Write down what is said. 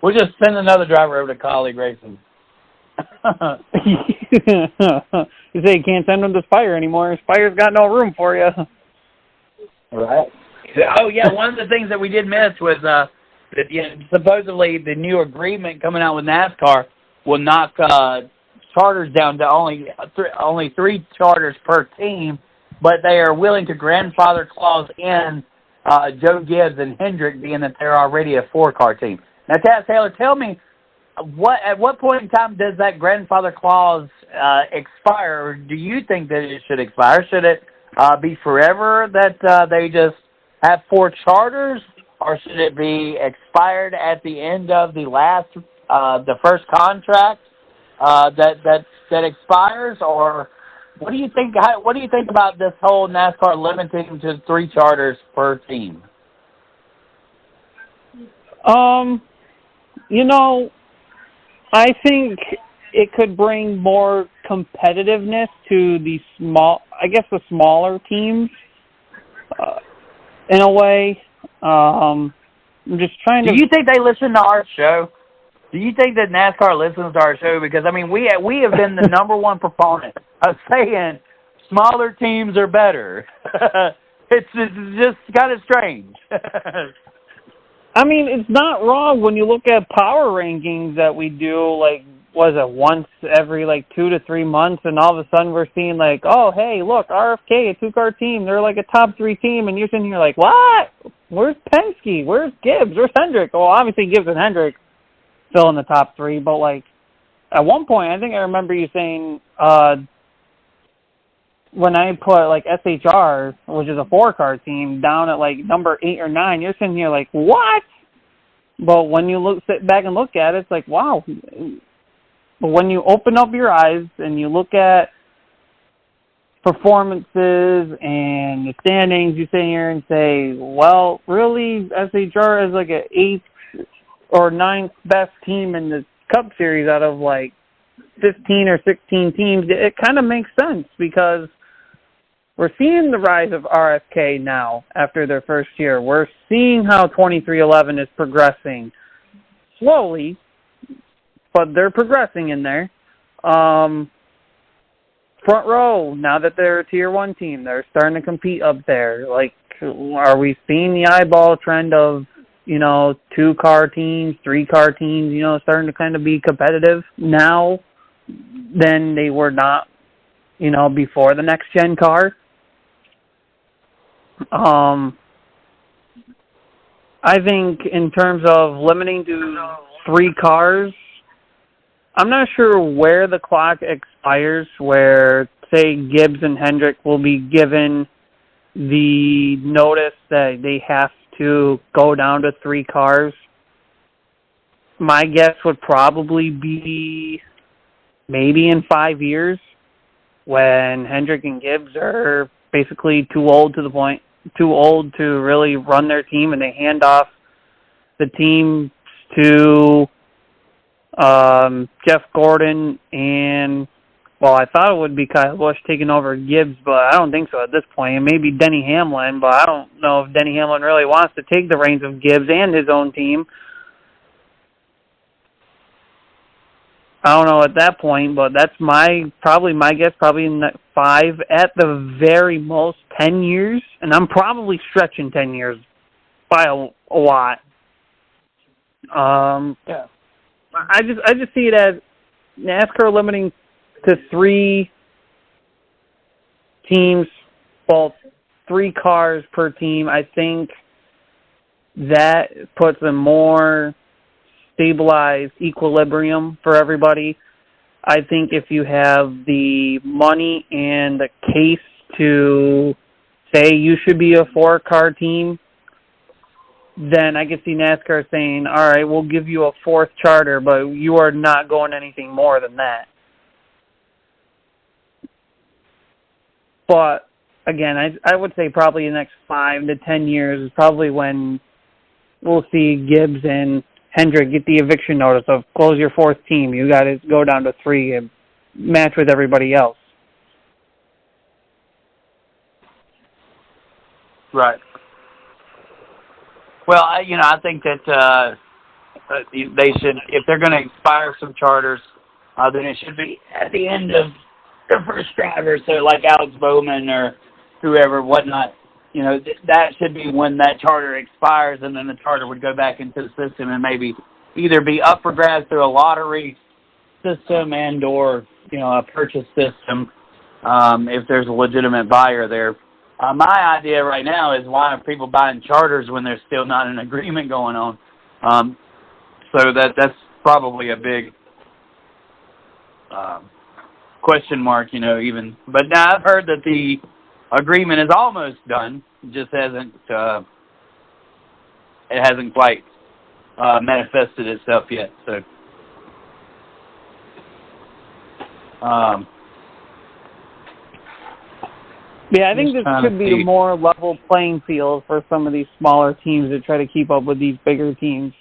We'll just send another driver over to colleague racing. You say you can't send him to Spire anymore. Spire's got no room for you. Right. Oh, yeah, one of the things that we did miss was that supposedly the new agreement coming out with NASCAR will knock charters down to only 3 charters per team, but they are willing to grandfather clause in Joe Gibbs and Hendrick, being that they're already a 4-car team. Now, Taz Taylor, tell me, at what point in time does that grandfather clause expire? Or do you think that it should expire? Should it be forever that they just have 4 charters, or should it be expired at the end of the first contract that expires? Or what do you think? What do you think about this whole NASCAR limiting to 3 charters per team? I think it could bring more competitiveness to the smaller teams, in a way. I'm just trying to... Do you think they listen to our show? Do you think that NASCAR listens to our show? Because, I mean, we have been the number one proponent of saying smaller teams are better. It's just kind of strange. I mean, it's not wrong when you look at power rankings that we do, like, once every, 2 to 3 months, and all of a sudden we're seeing, oh, hey, look, RFK, a 2-car team, they're like a top 3 team, and you're sitting here like, what? Where's Penske? Where's Gibbs? Where's Hendrick? Well, obviously Gibbs and Hendrick still in the top 3, but, at one point, I think I remember you saying, when I put, SHR, which is a 4-car team, down at, number 8 or 9, you're sitting here like, what? But when you sit back and look at it, it's like, wow. But when you open up your eyes and you look at performances and the standings, you sit here and say, well, really, SHR is like an 8th or 9th best team in the Cup Series out of 15 or 16 teams. It kind of makes sense because we're seeing the rise of RFK now after their first year. We're seeing how 2311 is progressing slowly, but they're progressing in there. Front row, now that they're a Tier 1 team, they're starting to compete up there. Are we seeing the eyeball trend of, 2-car teams, 3-car teams, starting to kind of be competitive now than they were not, before the next-gen car? I think in terms of limiting to 3 cars, I'm not sure where the clock expires, where, say, Gibbs and Hendrick will be given the notice that they have to go down to 3 cars. My guess would probably be maybe in 5 years when Hendrick and Gibbs are basically too old to really run their team, and they hand off the team to Jeff Gordon and, well, I thought it would be Kyle Busch taking over Gibbs, but I don't think so at this point. And maybe Denny Hamlin, but I don't know if Denny Hamlin really wants to take the reins of Gibbs and his own team. I don't know at that point, but that's my guess, probably in that 5, at the very most 10 years, and I'm probably stretching 10 years by a lot. Yeah. I just see it as NASCAR limiting to 3 teams, well, 3 cars per team. I think that puts a more stabilized equilibrium for everybody. I think if you have the money and the case to say you should be a 4-car team, then I could see NASCAR saying, all right, we'll give you a 4th charter, but you are not going anything more than that. But, again, I would say probably the next 5 to 10 years is probably when we'll see Gibbs and Hendrick get the eviction notice of close your 4th team. You got to go down to 3 and match with everybody else. Right. Well, I think that they should, if they're going to expire some charters, then it should be at the end of their first driver. So like Alex Bowman or whoever, whatnot, that should be when that charter expires, and then the charter would go back into the system and maybe either be up for grabs through a lottery system and or, a purchase system if there's a legitimate buyer there. My idea right now is, why are people buying charters when there's still not an agreement going on? So that's probably a big question mark, even. But now I've heard that the agreement is almost done. It just hasn't quite manifested itself yet. So yeah, I think this could be a more level playing field for some of these smaller teams to try to keep up with these bigger teams.